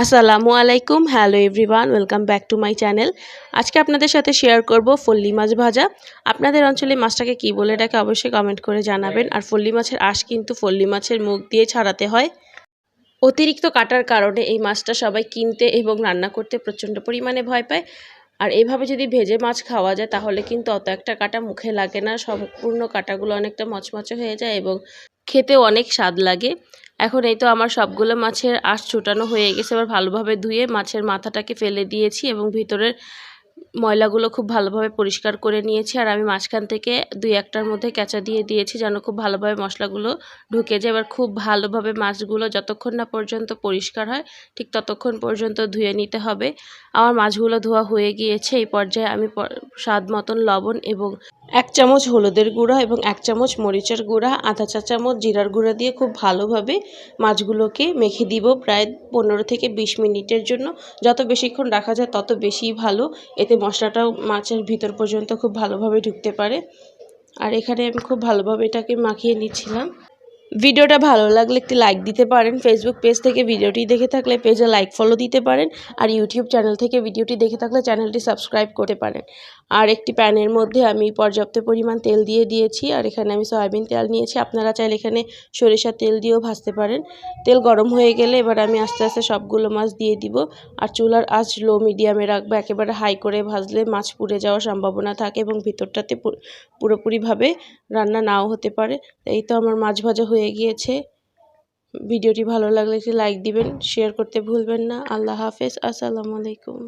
আসসালামু আলাইকুম, hello everyone, welcome back to my channel. আজকে আপনাদের সাথে শেয়ার করব ফল্লি মাছ ভাজা। আপনাদের অঞ্চলে মাছটাকে কি বলে ডাকে অবশ্যই কমেন্ট করে জানাবেন। আর ফল্লি মাছের আঁশ কিন্তু ফল্লি মাছের মুখ দিয়ে ছাড়াতে হয়। অতিরিক্ত কাটার কারণে এই মাছটা সবাই কিনতে এবং রান্না করতে প্রচণ্ড পরিমাণে ভয় পায়। আর এইভাবে যদি ভেজে মাছ খাওয়া যায় তাহলে কিন্তু অত একটা কাটা মুখে লাগে না, সম্পূর্ণ কাটাগুলো অনেকটা মচমচে হয়ে যায় এবং খেতেও অনেক স্বাদ লাগে। এখন এই তো আমার সবগুলো মাছের আঁশ ছুটানো হয়ে গেছে। এবার ভালোভাবে ধুয়ে মাছের মাথাটাকে ফেলে দিয়েছি এবং ভিতরের ময়লাগুলো খুব ভালোভাবে পরিষ্কার করে নিয়েছি। আর আমি মাঝখান থেকে ২-১টার মধ্যে কেঁচা দিয়ে দিয়েছি যেন খুব ভালোভাবে মশলাগুলো ঢুকে যায়। এবার খুব ভালোভাবে মাছগুলো যতক্ষণ না পর্যন্ত পরিষ্কার হয় ঠিক ততক্ষণ পর্যন্ত ধুয়ে নিতে হবে। আমার মাছগুলো ধোয়া হয়ে গিয়েছে। এই পর্যায়ে আমি স্বাদ মতন লবণ এবং ১ চামচ হলুদের গুঁড়া এবং ১ চামচ মরিচের গুঁড়া, আধা চা চামচ জিরার গুঁড়া দিয়ে খুব ভালোভাবে মাছগুলোকে মেখে দিব প্রায় ১৫ থেকে ২০ মিনিটের জন্য। যত বেশিক্ষণ রাখা যায় তত বেশিই ভালো, এতে মশলাটাও মাছের ভিতর পর্যন্ত খুব ভালোভাবে ঢুকতে পারে। আর এখানে আমি খুব ভালোভাবে এটাকে মাখিয়ে নিচ্ছিলাম। ভিডিওটা ভালো লাগলে একটি লাইক দিতে পারেন। ফেসবুক পেজ থেকে ভিডিওটি দেখে থাকলে পেজে লাইক ফলো দিতে পারেন। আর ইউটিউব চ্যানেল থেকে ভিডিওটি দেখে থাকলে চ্যানেলটি সাবস্ক্রাইব করতে পারেন। আর একটি প্যানের মধ্যে আমি পর্যাপ্ত পরিমাণ তেল দিয়ে দিয়েছি। আর এখানে আমি সয়াবিন তেল নিয়েছি, আপনারা চাইলে এখানে সরিষার তেল দিয়েও ভাজতে পারেন। তেল গরম হয়ে গেলে এবার আমি আস্তে আস্তে সবগুলো মাছ দিয়ে দিব। আর চুলার আঁচ লো মিডিয়ামে রাখবো। একেবারে হাই করে ভাজলে মাছ পুড়ে যাওয়ার সম্ভাবনা থাকে এবং ভিতরটাতে পুরোপুরিভাবে রান্না নাও হতে পারে। এই তো আমার মাছ ভাজা হয়ে গিয়েছে। ভিডিওটি ভালো লাগলে একটি লাইক দিবেন, শেয়ার করতে ভুলবেন না। আল্লাহ হাফেজ, আসসালামু আলাইকুম।